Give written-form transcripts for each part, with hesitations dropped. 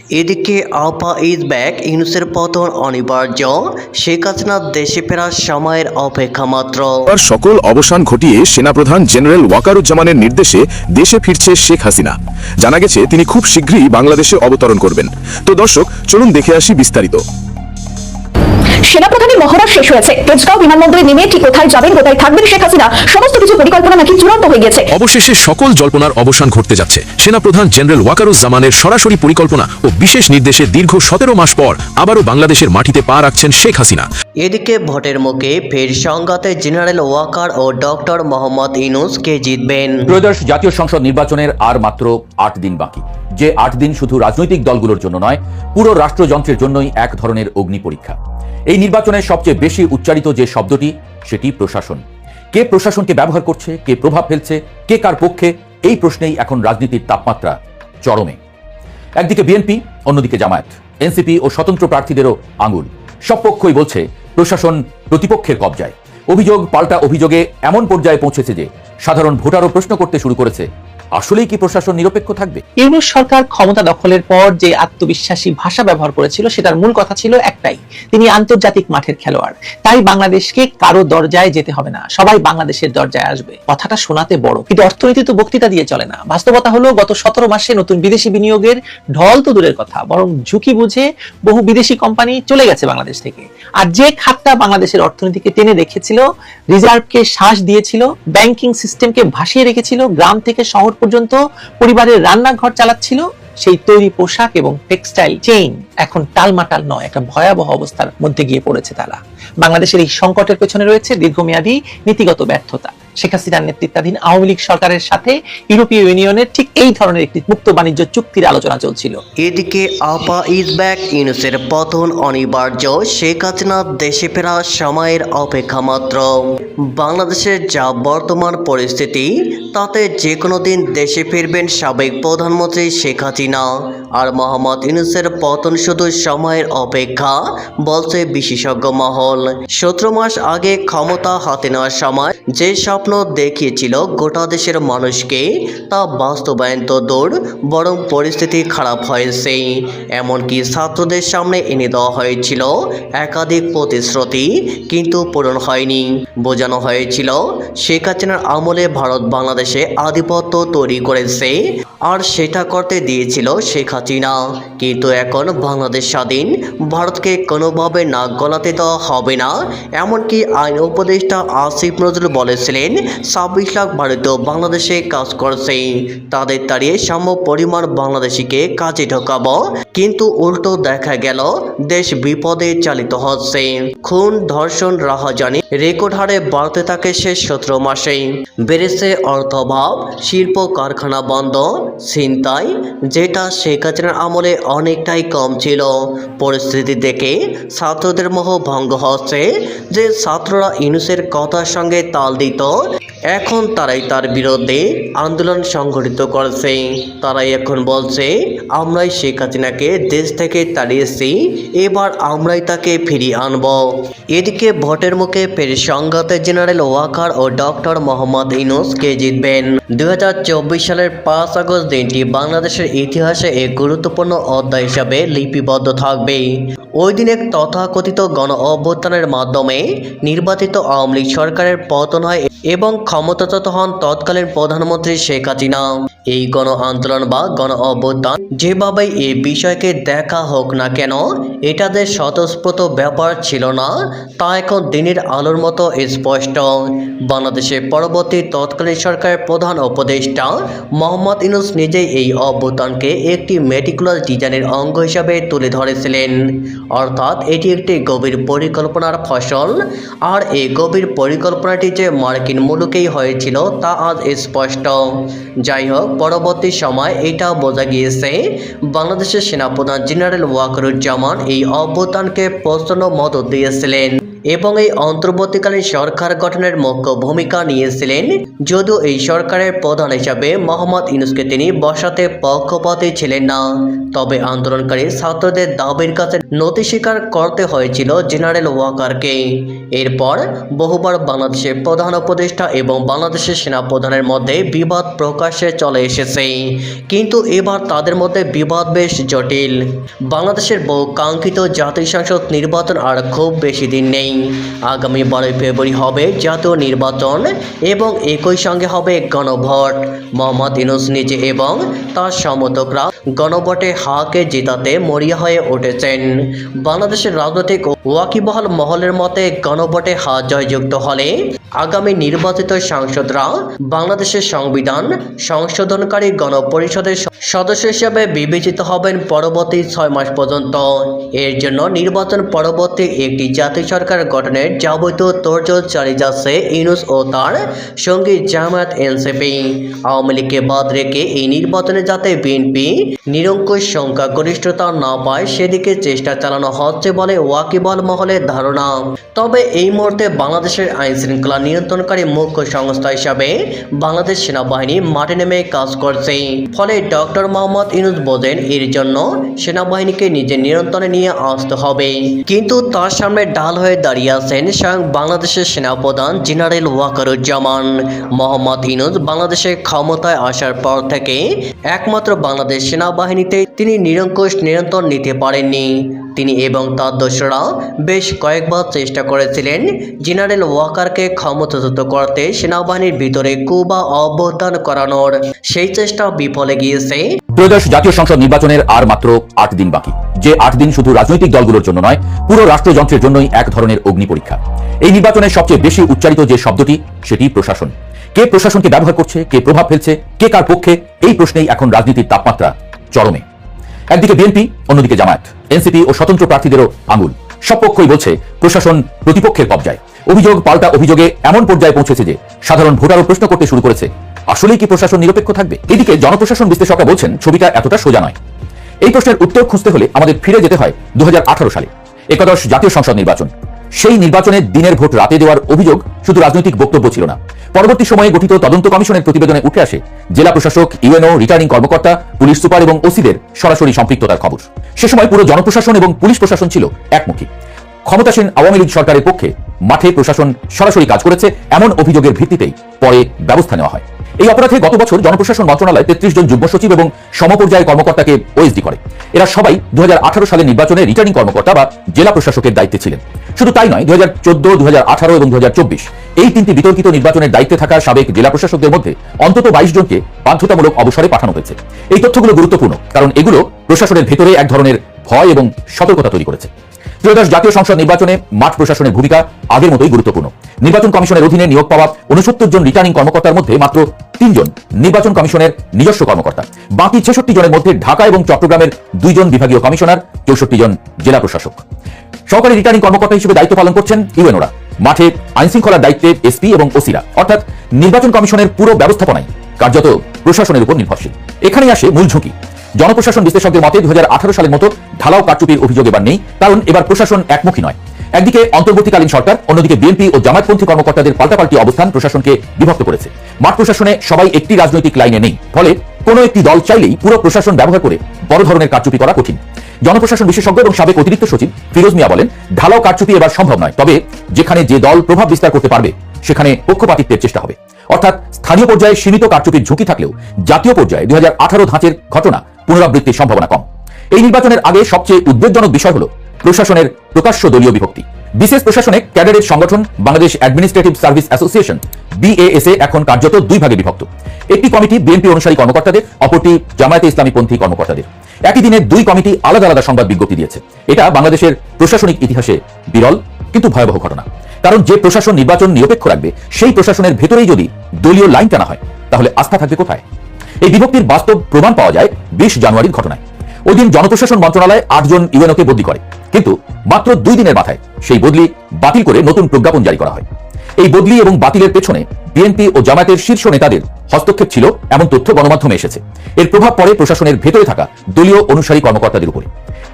এদিকে আপা is back, ইউনূসের পতন অনিবার্য, শেখ হাসিনার দেশে ফেরার সময়ের অপেক্ষা মাত্র। সকল অবসান ঘটিয়ে সেনাপ্রধান জেনারেল ওয়াকারুজ্জামানের নির্দেশে দেশে ফিরছে শেখ হাসিনা। জানা গেছে তিনি খুব শীঘ্রই বাংলাদেশে অবতরণ করবেন। তো দর্শক, চলুন দেখে আসি বিস্তারিত। সেনাপ্রধানের মহড়া শেষ হয়েছে। তেজগাঁও বিমানবন্দরে নেমে ঠিক কোথায় যাবেন, কোথায় থাকবেন শেখ হাসিনা, সমস্ত কিছু পরিকল্পনা নাকি চূড়ান্ত হয়ে গেছে। অবশেষে সকল জল্পনার অবসান ঘটতে যাচ্ছে। সেনাপ্রধান জেনারেল ওয়াকারুজ্জামানের সরাসরি পরিকল্পনা ও বিশেষ নির্দেশে দীর্ঘ 17 মাস পর আবারও বাংলাদেশের মাটিতে পা রাখছেন শেখ হাসিনা। এদিকে ভোটের মুখে ফের সংঘাতে জেনারেল ওয়াকার ও ডক্টর মোহাম্মদ ইউনূস কে জিতবেন। ত্রয়োদশ জাতীয় সংসদ নির্বাচনের আর মাত্র 8 দিন বাকি। যে 8 দিন শুধু রাজনৈতিক দলগুলোর জন্য নয়, পুরো রাষ্ট্রযন্ত্রের জন্যই এক ধরনের অগ্নি পরীক্ষা। এই নির্বাচনের সবচেয়ে বেশি উচ্চারিত যে শব্দটি, সেটি প্রশাসন। কে প্রশাসনকে ব্যবহার করছে, কে প্রভাব ফেলছে, কে কার পক্ষে, এই প্রশ্নেই এখন রাজনীতির তাপমাত্রা চরমে। একদিকে বিএনপি, অন্যদিকে জামায়াত, এনসিপি ও স্বতন্ত্র প্রার্থীদেরও আঙুল। সব পক্ষই বলছে প্রশাসন প্রতিপক্ষের কবজায়। অভিযোগ পাল্টা অভিযোগে এমন পর্যায়ে পৌঁছেছে যে সাধারণ ভোটারও প্রশ্ন করতে শুরু করেছে, আসলেই কি প্রশাসন নিরপেক্ষ থাকবে? ইউনূস সরকার ক্ষমতা দখলের পর যে আত্মবিশ্বাসী ভাষা ব্যবহার করেছিল, সেটার মূল কথা ছিল একটাই, তিনি আন্তর্জাতিক মাঠের খেলোয়াড়। তাই বাংলাদেশকে কারো দরজায় যেতে হবে না, সবাই বাংলাদেশের দরজায় আসবে। কথাটা শোনাতে বড়, কিন্তু অর্থনীতি তো বক্তৃতা দিয়ে চলে না। বাস্তবতা হলো, গত 17 মাসে নতুন বিদেশি বিনিয়োগের ঢল তো দূরের কথা, বরং ঝুঁকি বুঝে বহু বিদেশি কোম্পানি চলে গেছে বাংলাদেশ থেকে। আর যে খাতটা বাংলাদেশের অর্থনীতিকে টেনে রেখেছিল, রিজার্ভকে শ্বাস দিয়েছিল, ব্যাংকিং সিস্টেমকে ভাসিয়ে রেখেছিল, গ্রাম থেকে শহর পর্যন্ত পরিবারের রান্নাঘর চালাচ্ছিল, সেই তৈরি পোশাক এবং টেক্সটাইল চেইন এখন টালমাটাল নয়, একটা ভয়াবহ অবস্থার মধ্যে গিয়ে পড়েছে তারা। বাংলাদেশের এই সংকটের পেছনে রয়েছে দীর্ঘমেয়াদী নীতিগত ব্যর্থতা। শেখ হাসিনার নেতৃত্বাধীন আওয়ামী লীগ সরকারের সাথে ইউরোপীয় ইউনিয়নের ঠিক এই ধরনের একটি মুক্ত বাণিজ্য চুক্তির আলোচনা চলছিল। এদিকে আপা ইজ ব্যাক, ইউনূসের পতন অনিবার্য, শেখ হাসিনার দেশে ফেরার সময়ের অপেক্ষা মাত্র। বাংলাদেশের যা বর্তমান পরিস্থিতি, তাতে যে কোনো দিন দেশে ফিরবেন সাবেক প্রধানমন্ত্রী শেখ হাসিনা। আর মোহাম্মদ ইউনূসের পতন শুধু সময়ের অপেক্ষা, বলছে বিশেষজ্ঞ মহল। 17 মাস আগে ক্ষমতা হাতে নেওয়ার সময় যে স্বপ্ন দেখিয়েছিল গোটা দেশের মানুষকে, তা বাস্তবায়ন তো দূর, বরং পরিস্থিতি খারাপ হয়েছে। এমনকি ছাত্রদের সামনে এনে দেওয়া হয়েছিল একাধিক প্রতিশ্রুতি, কিন্তু পূরণ হয়নি। বোঝানো হয়েছিল শেখ হাসিনার আমলে ভারত বাংলাদেশে আধিপত্য তৈরি করেছে, আর সেটা করতে দিয়েছিল শেখ হাসিনা। কিন্তু এখন বাংলাদেশ স্বাধীন, ভারতকে কোনোভাবে নাক গলাতে দেওয়া হবে না। এমনকি আইন উপদেষ্টা আসিফ নজরুল বলেছিলেন, 26 লাখ ভারতীয় বাংলাদেশে কাজ করছে, তাদের তাড়িয়ে সাম্য পরিমাণ বাংলাদেশিকে কাজে ঢোকাবো। কিন্তু উল্টো দেখা গেল দেশ বিপদে চালিত হচ্ছে। খুন, ধর্ষণ, রাহাজানি রেকর্ড হারে বাড়তে থাকে শেষ 17 মাসে। বেড়েছে অর্থাভাব, শিল্প কারখানা বন্ধ, ছিনতাই, যেটা শেখ হাসিনার আমলে অনেকটাই কম ছিল। পরিস্থিতি দেখে ছাত্রদের মোহ ভঙ্গ হচ্ছে। যে ছাত্ররা ইউনূসের কথার সঙ্গে তাল দিত, এখন তারাই তার বিরুদ্ধে আন্দোলন সংগঠিত করেছে। তারাই এখন বলছে, আমরাই শেখ হাসিনাকে দেশ থেকে তাড়িয়েছি, এবার আমরাই তাকে ফিরিয়ে আনব। এদিকে ভোটের মুখে ফের সংঘাতে জেনারেল ওয়াকার ও ডক্টর মোহাম্মদ ইউনূস কে জিতবেন। 2024 সালের 5 আগস্ট দিনটি বাংলাদেশের ইতিহাসে এক গুরুত্বপূর্ণ অধ্যায় হিসাবে লিপিবদ্ধ থাকবে। ওই দিন এক তথাকথিত গণ অভ্যুত্থানের মাধ্যমে নির্বাচিত আওয়ামী লীগ সরকারের পতন হয় এবং ক্ষমতাচ্যুত হন তৎকালীন প্রধানমন্ত্রী শেখ হাসিনা। এই গণ আন্দোলন বা গণ অভ্যুত্থান যেভাবেই এই বিষয়কে দেখা হোক না কেন, এটা যে স্বতঃস্ফূর্ত ব্যাপার ছিল না, তা এখন দিনের আলোর মতো স্পষ্ট। বাংলাদেশের পরবর্তী তৎকালীন সরকারের প্রধান উপদেষ্টা মোহাম্মদ ইউনূস নিজেই এই অভ্যুত্থানকে একটি মেটিকুলাস ডিজাইনের অঙ্গ হিসাবে তুলে ধরেছিলেন। অর্থাৎ এটি একটি গভীর পরিকল্পনার ফসল। আর এই গভীর পরিকল্পনাটি যে মার্কিন মুলুকেই হয়েছিল, তা আজ স্পষ্ট। যাই হোক, পরবর্তী সময় এটা বোঝা গিয়েছে বাংলাদেশের সেনাপ্রধান জেনারেল ওয়াকারুজ্জামান এই অভ্যুত্থানকে প্রচণ্ড মদত দিয়েছিলেন এবং এই অন্তর্বর্তীকালীন সরকার গঠনের মুখ্য ভূমিকা নিয়েছিলেন। যদিও এই সরকারের প্রধান হিসাবে মোহাম্মদ ইউনূসকে তিনি বসাতে পক্ষপাতী ছিলেন না, তবে আন্দোলনকারী ছাত্রদের দাবির কাছে নতি স্বীকার করতে হয়েছিল জেনারেল ওয়াকারকে। এরপর বহুবার বাংলাদেশের প্রধান উপদেষ্টা এবং বাংলাদেশের সেনাপ্রধানের মধ্যে বিবাদ প্রকাশ্যে চলে এসেছে, কিন্তু এবার তাদের মধ্যে বিবাদ বেশ জটিল। বাংলাদেশের বহু কাঙ্ক্ষিত জাতীয় সংসদ নির্বাচন আর খুব বেশি দিন নেই। আগামী 12 ফেব্রুয়ারি হবে জাতীয় নির্বাচন এবং একই সঙ্গে হবে গণভোট। মোহাম্মদ ইউনূস নিজে এবং তার সমর্থকরা গণভোটে হাকে জেতাতে মরিয়া হয়ে উঠেছেন। বাংলাদেশের রাজনৈতিক ওয়াকিবহাল মহলের মতে গণভোটে হা জয়যুক্ত হলে আগামী নির্বাচিত সাংসদরা বাংলাদেশের সংবিধান সংশোধনকারী গণপরিষদের সদস্য হিসেবে বিবেচিত হবেন পরবর্তী 6 মাস পর্যন্ত। এর জন্য নির্বাচন পরবর্তী একটি জাতীয় সরকার গঠনের যাবতীয় তোড়জোড় চালিয়ে যাচ্ছে ইউনূস ও তার সঙ্গী জামায়াত এনসিপি। আওয়ামী লীগকে বাদ রেখে এই নির্বাচনে যাতে বিএনপি নিরঙ্কুশ সংখ্যাগরিষ্ঠতা না পায় সেদিকে চেষ্টা চালানো হচ্ছে বলে ওয়াকিবহাল মহলের ধারণা। তবে এই মুহূর্তে বাংলাদেশের আইন শৃঙ্খলা নিয়ন্ত্রণকারী মুখ্য সংস্থা হিসাবে বাংলাদেশ সেনাবাহিনী মাঠে নেমে কাজ করছে। ফলে ডক্টর মোহাম্মদ ইউনূস বোঝেন এর জন্য সেনাবাহিনীকে নিজের নিয়ন্ত্রণে নিয়ে আসতে হবে, কিন্তু তার সামনে ঢাল হয়ে দাঁড়িয়ে আছেন স্বয়ং বাংলাদেশের সেনাপ্রধান জেনারেল ওয়াকারুজ্জামান। মোহাম্মদ ইউনূস বাংলাদেশে ক্ষমতায় আসার পর থেকে একমাত্র বাংলাদেশ সেনাবাহিনীতে তিনি নিরঙ্কুশ নিয়ন্ত্রণ নিতে পারেননি। তিনি এবং তার দোসররা বেশ কয়েকবার চেষ্টা করেছিলেন জেনারেল ওয়াকারকে ক্ষমতাচ্যুত করতে সেনাবাহিনীর ভিতরে কূ বা অভ্যুত্থান করানোর। সেই চেষ্টা বিফলে গিয়েছে। ত্রয়োদশ জাতীয় সংসদ নির্বাচনের আর মাত্র 8 দিন বাকি, যে 8 দিন শুধু রাজনৈতিক দলগুলোর জন্য নয়, পুরো রাষ্ট্রযন্ত্রের জন্যই এক ধরনের অগ্নি পরীক্ষা। এই নির্বাচনের সবচেয়ে বেশি উচ্চারিত যে শব্দটি, সেটি প্রশাসন। কে প্রশাসনকে ব্যবহার করছে, কে প্রভাব ফেলছে, কে কার পক্ষে, এই প্রশ্নেই এখন রাজনীতির তাপমাত্রা চরমে। একদিকে বিএনপি, অন্যদিকে জামায়াত, এনসিপি ও স্বতন্ত্র প্রার্থীদেরও আঙুল। সব পক্ষই বলছে প্রশাসন প্রতিপক্ষের কবজায়। অভিযোগ পাল্টা অভিযোগে এমন পর্যায়ে পৌঁছেছে যে সাধারণ ভোটারও প্রশ্ন করতে শুরু করেছে, আসলেই কি প্রশাসন নিরপেক্ষ থাকবে? এদিকে জনপ্রশাসন বিশ্লেষকরা বলছেন ছবিটা এতটা সোজা নয়। এই প্রশ্নের উত্তর খুঁজতে হলে আমাদের ফিরে যেতে হয় 2018 সালে, একাদশ জাতীয় সংসদ নির্বাচন। সেই নির্বাচনে দিনের ভোট রাতে দেওয়ার অভিযোগ শুধু রাজনৈতিক বক্তব্য ছিল না। পরবর্তী সময়ে গঠিত তদন্ত কমিশনের প্রতিবেদনে উঠে আসে জেলা প্রশাসক, ইউএনও, রিটার্নিং কর্মকর্তা, পুলিশ সুপার এবং ওসিদের সরাসরি সম্পৃক্ততার খবর। সে সময় পুরো জনপ্রশাসন এবং পুলিশ প্রশাসন ছিল একমুখী। ক্ষমতাসীন আওয়ামী লীগ সরকারের পক্ষে মাঠে প্রশাসন সরাসরি কাজ করেছে এমন অভিযোগের ভিত্তিতেই পরে ব্যবস্থা নেওয়া হয়। এই অপরাধে গত বছর জনপ্রশাসন মন্ত্রণালয় 33 জন যুগ্ম সচিব এবং সমপর্যায়ের কর্মকর্তাকে ওএসডি করে। এরা সবাই 2018 সালের নির্বাচনে রিটার্নিং কর্মকর্তা বা জেলা প্রশাসকের দায়িত্বে ছিলেন। শুধু তাই নয়, 2014, 2018 এবং 2024 এই 3টি বিতর্কিত নির্বাচনের দায়িত্বে থাকা সাবেক জেলা প্রশাসকদের মধ্যে অন্তত 22 জনকে বাধ্যতামূলক অবসরে পাঠানো হয়েছে। এই তথ্যগুলো গুরুত্বপূর্ণ, কারণ এগুলো প্রশাসনের ভেতরে এক ধরনের ভয় এবং সতর্কতা তৈরি করেছে। ত্রয়োদশ জাতীয় সংসদ নির্বাচনে মাঠ প্রশাসনের ভূমিকা আগের মতোই গুরুত্বপূর্ণ। নির্বাচন কমিশনের অধীনে নিয়োগ পাওয়া 69 জন রিটার্নিং কর্মকর্তার মধ্যে মাত্র 3 জন নির্বাচন কমিশনের নিজস্ব কর্মকর্তা। বাকি 66 জনের মধ্যে ঢাকা এবং চট্টগ্রামের 2 জন বিভাগীয় কমিশনার, 64 জন জেলা প্রশাসক। সহকারী রিটার্নিং কর্মকর্তা হিসেবে দায়িত্ব পালন করছেন ইউএনওরা। মাঠে আইন শৃঙ্খলার দায়িত্বে এসপি এবং ওসিরা, অর্থাৎ নির্বাচন কমিশনের পুরো ব্যবস্থাপনাই কার্যত প্রশাসনের উপর নির্ভরশীল। এখানেই আসে মূল ঝুঁকি। জনপ্রশাসন বিশ্লেষকদের মতে 2018 সালের মতো ঢালাও কারচুপির অভিযোগ এবার নেই, কারণ এবার প্রশাসন একমুখী নয়। একদিকে অন্তর্বর্তীকালীন সরকার, অন্যদিকে বিএনপি ও জামায়াতপন্থী কর্মকর্তাদের পাল্টাপাল্টি অবস্থান প্রশাসনকে বিভক্ত করেছে। মাঠ প্রশাসনে সবাই একটি রাজনৈতিক লাইনে নেই, ফলে কোনো একটি দল চাইলেই পুরো প্রশাসন ব্যবহার করে বড় ধরনের কারচুপি করা কঠিন। জনপ্রশাসন বিশেষজ্ঞ এবং সাবেক অতিরিক্ত সচিব ফিরোজ মিয়া বলেন, ঢালাও কারচুপি এবার সম্ভব নয়, তবে যেখানে যে দল প্রভাব বিস্তার করতে পারবে সেখানে পক্ষপাতিত্বের চেষ্টা হবে। অর্থাৎ স্থানীয় পর্যায়ে সীমিত কারচুপির ঝুঁকি থাকলেও জাতীয় পর্যায়ে 2018 ধাঁচের ঘটনা পুনরাবৃত্তির সম্ভাবনা কম। এই নির্বাচনের আগে সবচেয়ে উদ্বেগজনক বিষয় হল প্রশাসনের প্রকাশ্য দলীয় বিভক্তি। বিশেষ প্রশাসনে ক্যাডারের সংগঠন Bangladesh administrative service association BASA এখন কার্যত 2 ভাগে বিভক্ত। একটি কমিটি বিএনপি অনুসারী কর্মকর্তাদের, অপরটি জামায়াতে ইসলামীপন্থী কর্মকর্তাদের। একই দিনে 2 কমিটি আলাদা আলাদা সংবাদ বিজ্ঞপ্তি দিয়েছে। এটা বাংলাদেশের প্রশাসনিক ইতিহাসে বিরল কিন্তু ভয়াবহ ঘটনা। কারণ যে প্রশাসন নির্বাচন নিরপেক্ষ রাখবে, সেই প্রশাসনের ভেতরেই যদি দলীয় লাইন টানা হয়, তাহলে আস্থা থাকবে কোথায়? এই বিভক্তির বাস্তব প্রমাণ পাওয়া যায় 20 জানুয়ারির ঘটনায়। ওই দিন জনপ্রশাসন মন্ত্রণালয় 8 জন ইউএনওকে বদলি করে, কিন্তু মাত্র 2 দিনের মাথায় সেই বদলি বাতিল করে নতুন প্রজ্ঞাপন জারি করা হয়। এই বদলি এবং বাতিলের পেছনে বিএনপি ও জামায়াতের শীর্ষ নেতাদের হস্তক্ষেপ ছিল এমন তথ্য গণমাধ্যমে এসেছে। এর প্রভাব পড়ে প্রশাসনের ভেতরে থাকা দলীয় অনুসারী কর্মকর্তাদের উপরে।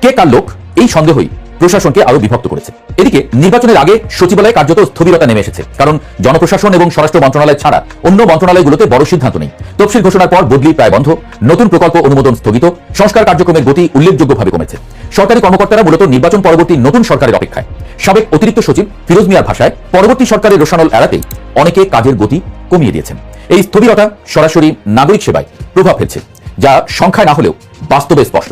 কে কার লোক, এই সন্দেহই প্রশাসনকে আরো বিভক্ত করেছে। এদিকে নির্বাচনের আগে সচিবালয়ে কার্যত স্থবিরতা নেমে এসেছে, কারণ জনপ্রশাসন এবং স্বরাষ্ট্র মন্ত্রণালয় ছাড়া অন্য মন্ত্রণালয়গুলোতে বড় সিদ্ধান্ত নেই। তফসিল ঘোষণার পর বদলি প্রায় বন্ধ, নতুন প্রকল্প অনুমোদন স্থগিত, সংস্কার কার্যক্রমের গতি উল্লেখযোগ্যভাবে কমেছে। সরকারি কর্মকর্তারা মূলত নির্বাচন পরবর্তী নতুন সরকারের অপেক্ষায়। সাবেক অতিরিক্ত সচিব ফিরোজ মিয়ার ভাষায়, পরবর্তী সরকারের রোষানল এড়াতেই অনেকে কাজের গতি কমিয়ে দিয়েছেন। এই স্থবিরতা সরাসরি নাগরিক সেবায় প্রভাব ফেলছে, যা সংখ্যায় না হলেও বাস্তবে স্পষ্ট।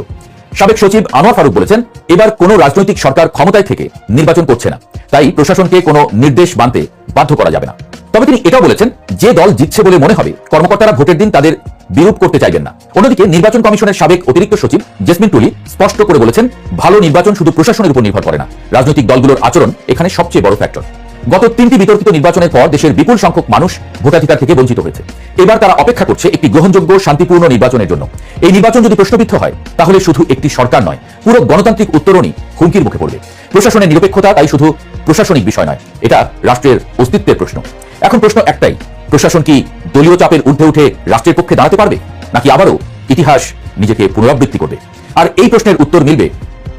সাবেক সচিব আনোয়ার ফারুক বলেছেন, এবার কোনো রাজনৈতিক সরকার ক্ষমতায় থেকে নির্বাচন করছে না, তাই প্রশাসনকে কোনো নির্দেশ মানতে বাধ্য করা যাবে না। তবে তিনি এটাও বলেছেন, যে দল জিতছে বলে মনে হবে কর্মকর্তারা ভোটের দিন তাদের বিরূপ করতে চাইবেন না। অন্যদিকে নির্বাচন কমিশনের সাবেক অতিরিক্ত সচিব জেসমিন টুলি স্পষ্ট করে বলেছেন, ভালো নির্বাচন শুধু প্রশাসনের উপর নির্ভর করে না, রাজনৈতিক দলগুলোর আচরণ এখানে সবচেয়ে বড় ফ্যাক্টর। গত 3টি বিতর্কিত নির্বাচনের পর দেশের বিপুল সংখ্যক মানুষ ভোটাধিকার থেকে বঞ্চিত হয়েছে। এবার তারা অপেক্ষা করছে একটি গ্রহণযোগ্য শান্তিপূর্ণ নির্বাচনের জন্য। এই নির্বাচন যদি প্রশ্নবিদ্ধ হয়, তাহলে শুধু একটি সরকার নয়, পুরো গণতান্ত্রিক উত্তরণই হুমকির মুখে পড়বে। প্রশাসনের নিরপেক্ষতা তাই শুধু প্রশাসনিক বিষয় নয়, এটা রাষ্ট্রের অস্তিত্বের প্রশ্ন। এখন প্রশ্ন একটাই, প্রশাসন কি দলীয় চাপের ঊর্ধ্বে উঠে রাষ্ট্রের পক্ষে দাঁড়াতে পারবে, নাকি আবারও ইতিহাস নিজেকে পুনরাবৃত্তি করবে? আর এই প্রশ্নের উত্তর মিলবে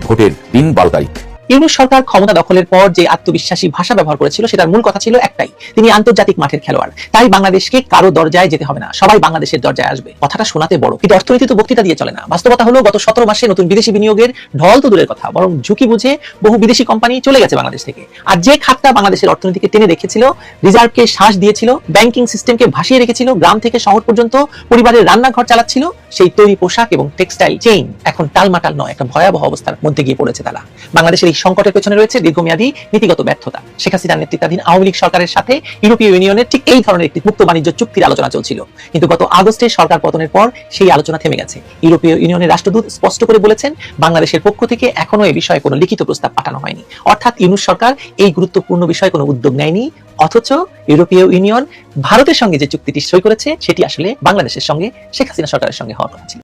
ভোটের দিন 12 তারিখ। ইউনূস সরকার ক্ষমতা দখলের পর যে আত্মবিশ্বাসী ভাষা ব্যবহার করেছিল, সেটার মূল কথা ছিল একটাই, তিনি আন্তর্জাতিক মাঠের খেলোয়াড়, তাই বাংলাদেশকে কারো দরজায় যেতে হবে না, সবাই বাংলাদেশের দরজায় আসবে। কথাটা শোনাতে বড়, কিন্তু অর্থনীতি তো বক্তৃতা দিয়ে চলে না। বাস্তবতা হলো, গত 17 মাসে নতুন বিদেশি বিনিয়োগের ঢল তো দূরের কথা, বরং ঝুঁকি বুঝে বহু বিদেশি কোম্পানি চলে গেছে বাংলাদেশ থেকে। আর যে খাতটা বাংলাদেশের অর্থনীতিকে টেনে রেখেছিল, রিজার্ভকে শ্বাস দিয়েছিল, ব্যাংকিং সিস্টেমকে ভাসিয়ে রেখেছিল, গ্রাম থেকে শহর পর্যন্ত পরিবারের রান্নাঘর চালাচ্ছিল, সেই তৈরি পোশাক এবং টেক্সটাইল চেইন এখন টালমাটাল নয়, একটা ভয়াবহ অবস্থার মধ্যে গিয়ে পড়েছে তারা। বাংলাদেশের এই সংকটের পেছনে রয়েছে দীর্ঘমেয়াদী নীতিগত ব্যর্থতা। শেখ হাসিনার নেতৃত্বাধীন আওয়ামী লীগ সরকারের সাথে ইউরোপীয় ইউনিয়নের ঠিক এই ধরনের একটি মুক্ত বাণিজ্য চুক্তির আলোচনা চলছিল, কিন্তু গত আগস্টে সরকার পতনের পর সেই আলোচনা থেমে গেছে। ইউরোপীয় ইউনিয়নের রাষ্ট্রদূত স্পষ্ট করে বলেছেন, বাংলাদেশের পক্ষ থেকে এখনো এই বিষয়ে কোনো লিখিত প্রস্তাব পাঠানো হয়নি। অর্থাৎ ইউনূস সরকার এই গুরুত্বপূর্ণ বিষয়ে কোনো উদ্যোগ নেয়নি, অথচ ইউরোপীয় ইউনিয়ন ভারতের সঙ্গে যে চুক্তিটি সই করেছে, সেটি আসলে বাংলাদেশের সঙ্গে শেখ হাসিনা সরকারের সঙ্গে হওয়ার কথা ছিল।